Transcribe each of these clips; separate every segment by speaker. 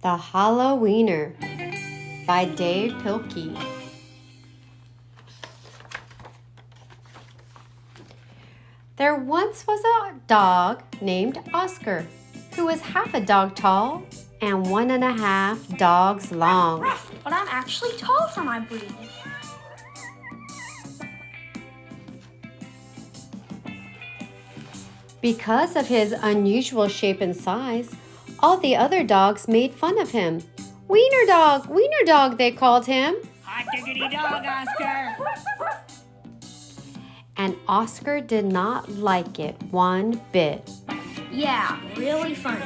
Speaker 1: The Hallo-Wiener by Dave Pilkey. There once was a dog named Oscar, who was half a dog tall and 1.5 dogs long.
Speaker 2: But I'm actually tall for my breed.
Speaker 1: Because of his unusual shape and size, all the other dogs made fun of him. Wiener dog, they called him.
Speaker 2: Hot diggity dog, Oscar.
Speaker 1: And Oscar did not like it one bit.
Speaker 2: Yeah, really funny.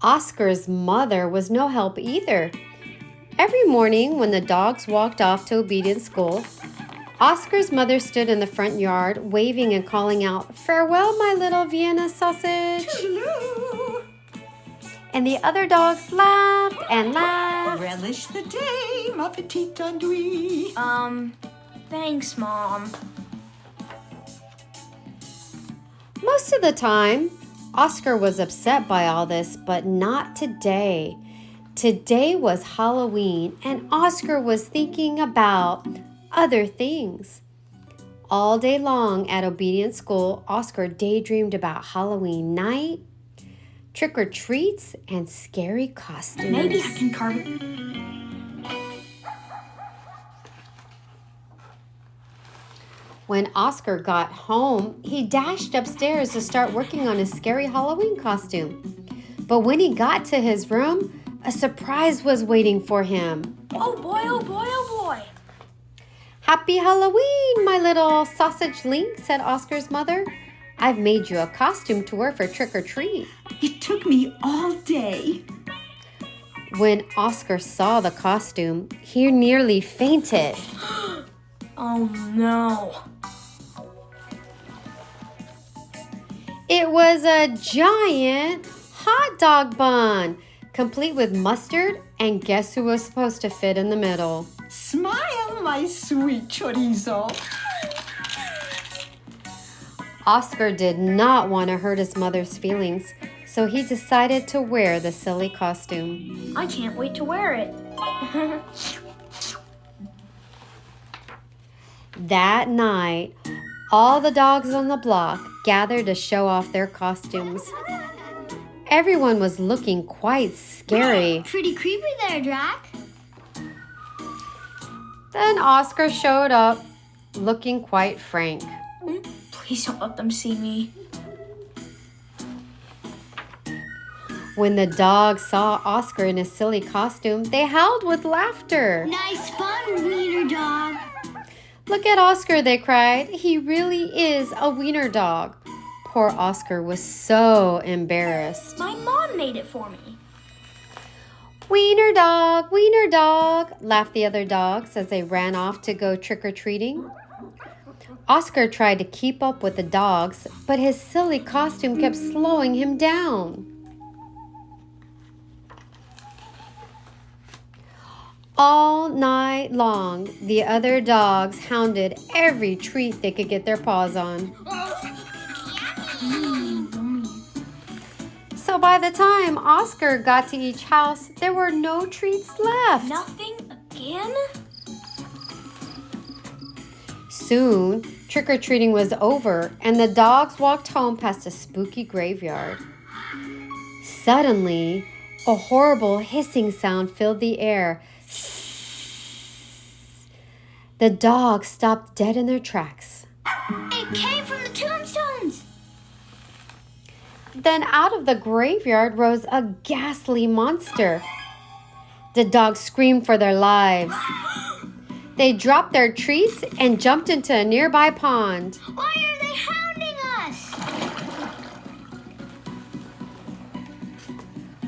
Speaker 1: Oscar's mother was no help either. Every morning when the dogs walked off to obedience school, Oscar's mother stood in the front yard, waving and calling out, "Farewell, my little Vienna sausage."
Speaker 3: Toodaloo.
Speaker 1: And the other dogs laughed and laughed.
Speaker 3: Relish the day, ma petite andouille.
Speaker 2: Thanks, Mom.
Speaker 1: Most of the time, Oscar was upset by all this, but not today. Today was Halloween, and Oscar was thinking about other things. All day long at obedience school, Oscar daydreamed about Halloween night, trick-or-treats, and scary costumes.
Speaker 2: Maybe I can carve it.
Speaker 1: When Oscar got home, he dashed upstairs to start working on his scary Halloween costume. But when he got to his room, a surprise was waiting for him.
Speaker 2: Oh boy, oh boy, oh boy.
Speaker 1: "Happy Halloween, my little sausage link," said Oscar's mother. "I've made you a costume to wear for trick-or-treat."
Speaker 3: It took me all day.
Speaker 1: When Oscar saw the costume, he nearly fainted.
Speaker 2: Oh no.
Speaker 1: It was a giant hot dog bun, complete with mustard, and guess who was supposed to fit in the middle?
Speaker 3: Smile, my sweet chorizo.
Speaker 1: Oscar did not want to hurt his mother's feelings, so he decided to wear the silly costume.
Speaker 2: I can't wait to wear it.
Speaker 1: That night, all the dogs on the block gathered to show off their costumes. Everyone was looking quite scary.
Speaker 2: Pretty creepy there, Drac.
Speaker 1: Then Oscar showed up, looking quite frank.
Speaker 2: Please don't let them see me.
Speaker 1: When the dogs saw Oscar in his silly costume, they howled with laughter.
Speaker 2: Nice fun, wiener dog.
Speaker 1: "Look at Oscar," they cried. "He really is a wiener dog." Poor Oscar was so embarrassed.
Speaker 2: My mom made it for me.
Speaker 1: Wiener dog," laughed the other dogs as they ran off to go trick-or-treating. Oscar tried to keep up with the dogs, but his silly costume kept slowing him down. All night long, the other dogs hounded every treat they could get their paws on. So by the time Oscar got to each house, there were no treats left.
Speaker 2: Nothing again?
Speaker 1: Soon, trick-or-treating was over, and the dogs walked home past a spooky graveyard. Suddenly, a horrible hissing sound filled the air. The dogs stopped dead in their tracks.
Speaker 2: It came from the tombstones.
Speaker 1: Then out of the graveyard rose a ghastly monster. The dogs screamed for their lives. They dropped their treats and jumped into a nearby pond.
Speaker 2: Why are they hounding us?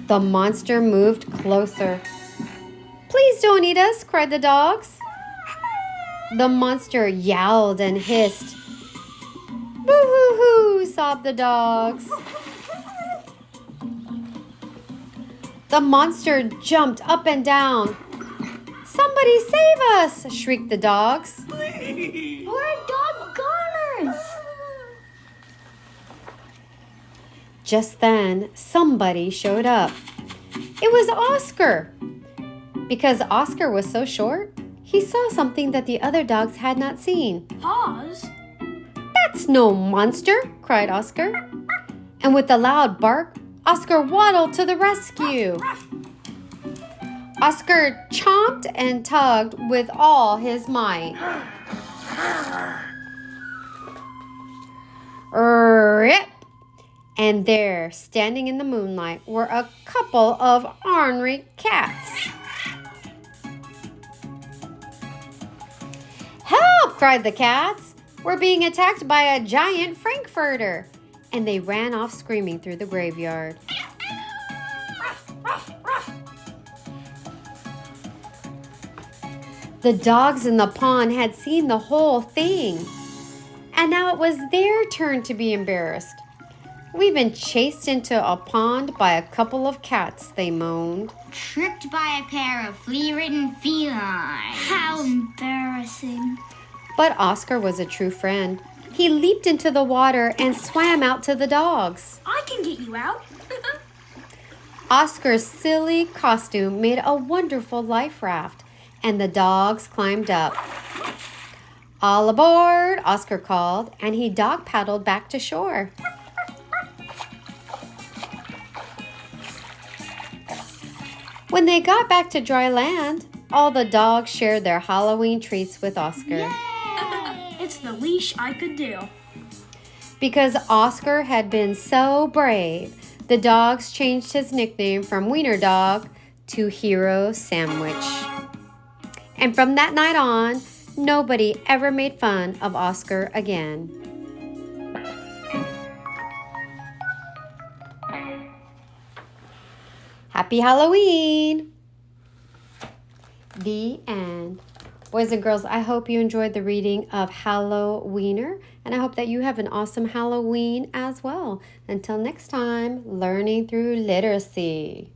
Speaker 1: The monster moved closer. "Please don't eat us," cried the dogs. The monster yowled and hissed. "Boo-hoo-hoo," sobbed the dogs. The monster jumped up and down. "Somebody save us!" shrieked the dogs.
Speaker 2: We're dog goners.
Speaker 1: Just then, somebody showed up. It was Oscar. Because Oscar was so short, he saw something that the other dogs had not seen.
Speaker 2: Pause.
Speaker 1: "That's no monster," cried Oscar. And with a loud bark, Oscar waddled to the rescue. Oscar chomped and tugged with all his might. Rip! And there, standing in the moonlight, were a couple of ornery cats. "Help!" cried the cats. "We're being attacked by a giant Frankfurter." And they ran off screaming through the graveyard. The dogs in the pond had seen the whole thing, and now it was their turn to be embarrassed. "We've been chased into a pond by a couple of cats," they moaned.
Speaker 2: Tripped by a pair of flea-ridden felines. How embarrassing.
Speaker 1: But Oscar was a true friend. He leaped into the water and swam out to the dogs.
Speaker 2: I can get you out.
Speaker 1: Oscar's silly costume made a wonderful life raft, and the dogs climbed up. "All aboard," Oscar called, and he dog paddled back to shore. When they got back to dry land, all the dogs shared their Halloween treats with Oscar.
Speaker 2: It's the least I could do.
Speaker 1: Because Oscar had been so brave, the dogs changed his nickname from Wiener Dog to Hero Sandwich. And from that night on, nobody ever made fun of Oscar again. Happy Halloween! The end. Boys and girls, I hope you enjoyed the reading of Hallo-Wiener, and I hope that you have an awesome Halloween as well. Until next time, learning through literacy.